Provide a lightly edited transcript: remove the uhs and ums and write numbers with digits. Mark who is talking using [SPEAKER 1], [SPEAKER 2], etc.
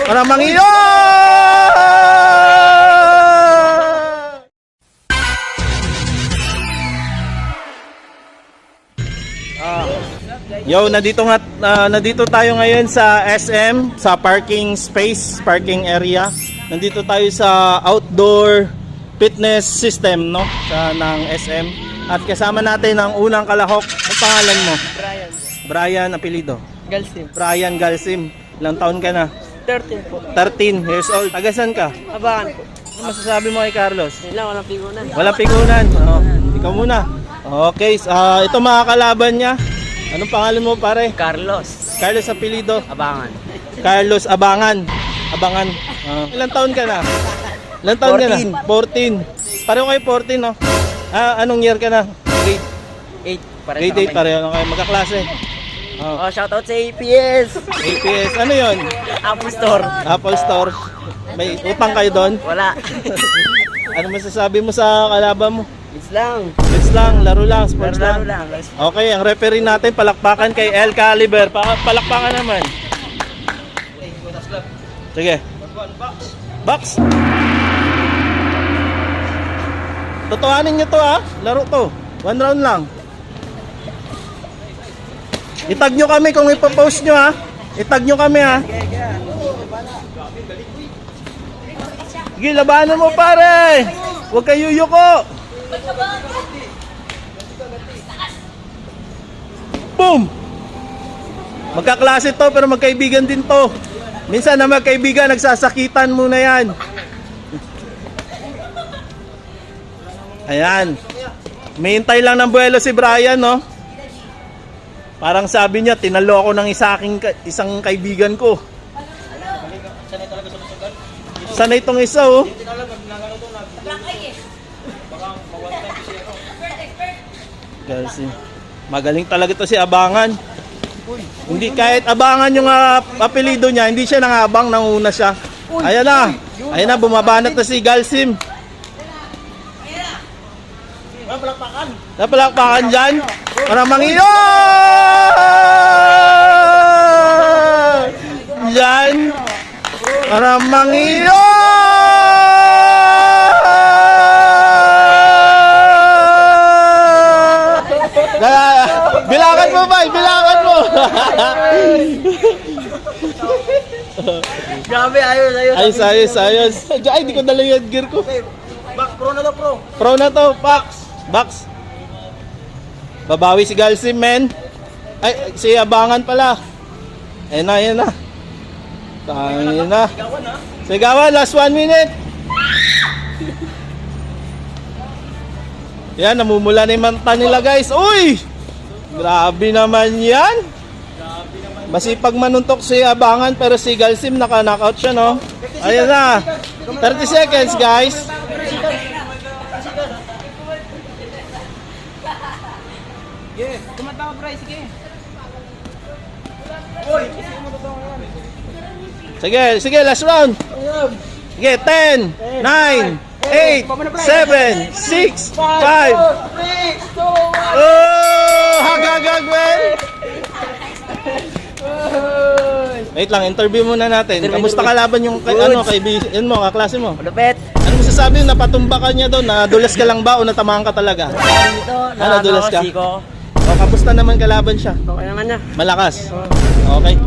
[SPEAKER 1] Maramang iyo! Yo, nandito tayo ngayon sa SM, sa parking space, parking area. Nandito tayo sa outdoor fitness system, no? Ng SM. At kasama natin ang unang kalahok. Ang pangalan mo?
[SPEAKER 2] Brian.
[SPEAKER 1] Brian, apelido?
[SPEAKER 2] Galsim.
[SPEAKER 1] Brian Galsim. Ilang taon ka na?
[SPEAKER 2] 13 po.
[SPEAKER 1] 13 years old. Tagasan ka?
[SPEAKER 2] Abangan po.
[SPEAKER 1] Ano masasabi mo kay Carlos?
[SPEAKER 2] Wala, walang pigunan.
[SPEAKER 1] Walang pigunan. Oh, ikaw muna. Okay, ito mga kalaban niya. Anong pangalan mo, pare?
[SPEAKER 2] Carlos.
[SPEAKER 1] Carlos apelido?
[SPEAKER 2] Abangan.
[SPEAKER 1] Carlos Abangan. Abangan. Ilang taon ka na? Ilang taon ka na? 14. Pareho kayo 14, no? Anong year ka na? Grade
[SPEAKER 2] 8.
[SPEAKER 1] Grade 8, pareho lang kayo. Magkaklase.
[SPEAKER 2] Oh, shoutout sa APS.
[SPEAKER 1] APS, ano yun?
[SPEAKER 2] Apple Store.
[SPEAKER 1] Apple Store. May utang kayo doon?
[SPEAKER 2] Wala.
[SPEAKER 1] Ano masasabi mo sa kalaban mo?
[SPEAKER 2] It's lang.
[SPEAKER 1] It's lang, laro lang, sports
[SPEAKER 2] Laro
[SPEAKER 1] lang.
[SPEAKER 2] lang.
[SPEAKER 1] Okay, ang referee natin, palakpakan kay El Caliber. Palakpakan naman. Sige. Box. Totohanin nyo to, ha. Laro to. 1 round lang. Itag nyo kami kung ipopost nyo, ha. Itag nyo kami, ha. Sige, labanan mo, pare. Huwag kayo yuyuko. Boom! Magkaklase to pero magkaibigan din to. Minsan na magkaibigan, nagsasakitan muna yan. Ayan. Mihintay lang ng buwelo si Brian, no? Parang sabi niya, tinalo ako ng isang kaibigan ko. Sanay itong isa, oh. Kasi magaling talaga to si Abangan. Hindi kahit Abangan yung apelido niya, hindi siya nangabang, nanguna siya. Ayan na. Ayan na, bumabanat na si Galsim. Napalakpakan dyan. Maramang iyo! Dyan. Maramang iyo! Bilangan mo ba? Bilangan mo!
[SPEAKER 2] Grabe, ayos.
[SPEAKER 1] Ayos. Ay, di ko dala yung gear ko.
[SPEAKER 2] Pro na to, pro.
[SPEAKER 1] Pro na to, box. Babawi si Galsim, men. Ay, si Abangan pala. Ayan na. Ayan na. Sigawan, last 1 minute. Yan, namumula na yung manta nila, guys. Uy! Grabe naman yan. Masipag manuntok si Abangan pero si Galsim naka-knockout siya, no? Ayan na. 30 seconds, guys.
[SPEAKER 2] Sige, tumatawa, Bray. Sige.
[SPEAKER 1] Sige, last round. Sige, 10, 9, 8, 7, 6, 5.
[SPEAKER 2] 4, 3, 2, 1.
[SPEAKER 1] Oh, hagagag, man. Wait lang, interview muna natin. Kamusta kalaban yung kaibigan mo, kaklase mo?
[SPEAKER 2] Malupit.
[SPEAKER 1] Ano masasabi, napatumba ka niya doon? Nadulas ka lang ba o natamaan ka talaga? Nadulas ka? O, kamusta naman kalaban siya?
[SPEAKER 2] Okay naman niya.
[SPEAKER 1] Malakas? Okay.